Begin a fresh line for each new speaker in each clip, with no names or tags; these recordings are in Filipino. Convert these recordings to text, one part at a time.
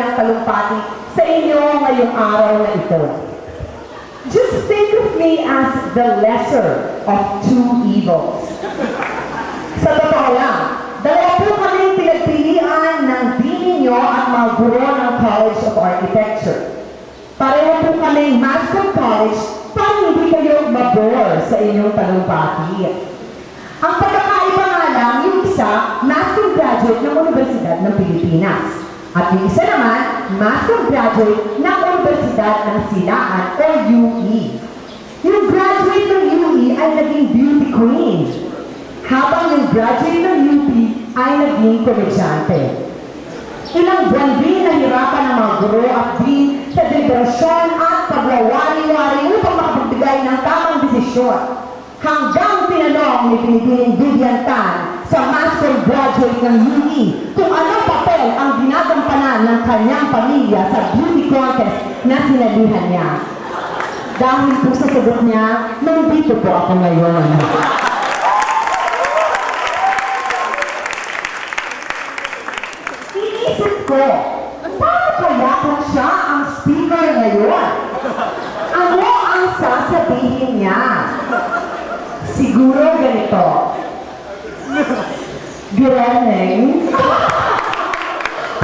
ng talumpati sa inyo ngayong araw na ito. Just think of me as the lesser of two evils. Sa totoo lang, dalawa po kaming pinagpilian ng dean ninyo at mga guro ng College of Architecture. Pareho po kaming Mascot College para hindi kayo mabore sa inyong talumpati. Ang pagkakaiba nga lang, yung isa, Mascot graduate ng Universidad ng Pilipinas. At yung isa naman, Mascot graduate ng Universidad ng Silaan o UE. Yung graduate ng UE ay naging beauty queen, habang yung graduate ng UP ay naging komedyante. Ilang buwan din nahirapan ng mga guro at dean sa deliberasyon at pagwawari-wari upang makapagbigay ng tamang desisyon. Hanggang tinanong ni Pinipining Vivian Tan sa Mascot graduate ng UE kung ano papel ang ginagampanan ng kanyang pamilya sa beauty contest na sinalihan niya. Dahil po sa sagot niya, nandito po ako ngayon. Iisip ko, paano kaya kung siya ang speaker ngayon? Ano ang sasabihin niya? Siguro ganito. Good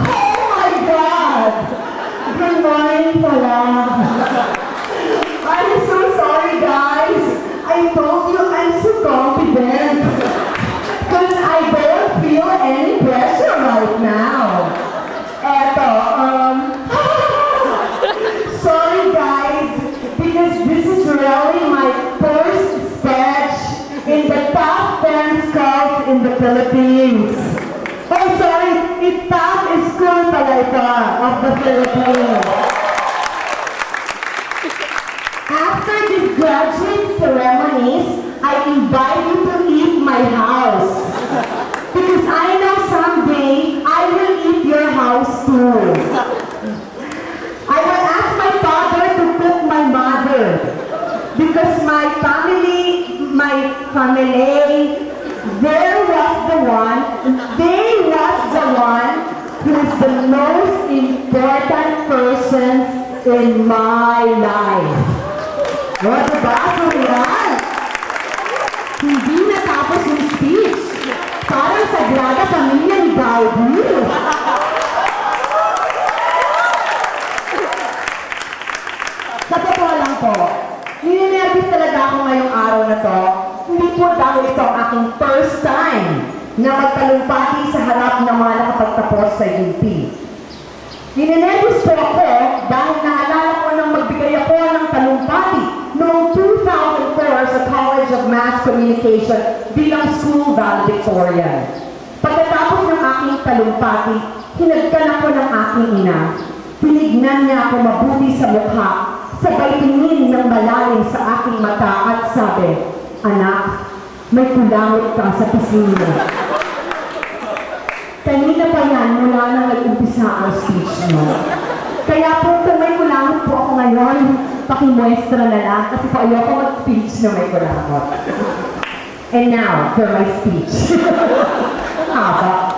Oh my God! Good morning pala. I'm so sorry guys. I told you I'm so confident. Because I don't feel any pressure right now. Eto, sorry guys, because this is really my first sketch in the top 10 schools in the Philippines. Oh, sorry, it's top school pala ito of the Philippines. After these graduate ceremonies, I invite you to eat my house. Because I know someday I will eat your house too. I will ask my father to cook my mother. Because my family, they was the one who is the most important persons in my life. O, diba? Surreal. Hindi natapos yung speech. Parang Sagrada Pamilya ni Gaudi. Sa totoo lang po, ninenervous talaga ako ngayong araw na to. Hindi po dahil ito ang aking first time na magtalumpati sa harap ng mga nakapagtapos sa UP. Ninenervous po ako dahil naalala ko nang magbigay ako ng talumpati noong 2004 sa College of Mass Communication bilang school valedictorian. Pagkatapos ng aking talumpati, hinagkan ako ng aking ina. Tinignan niya ako mabuti sa mukha, sabay tingin ng malalim sa aking mata at sabi, "Anak, may kulangot ka sa pisngi." Kanina pa yan, mula nang nag-umpisa ang speech mo. Kaya po kung may kulangot po ako ngayon, pakimuestra na lang kasi po ayoko mag-speech na may kulangot. And now, for my speech. Haba.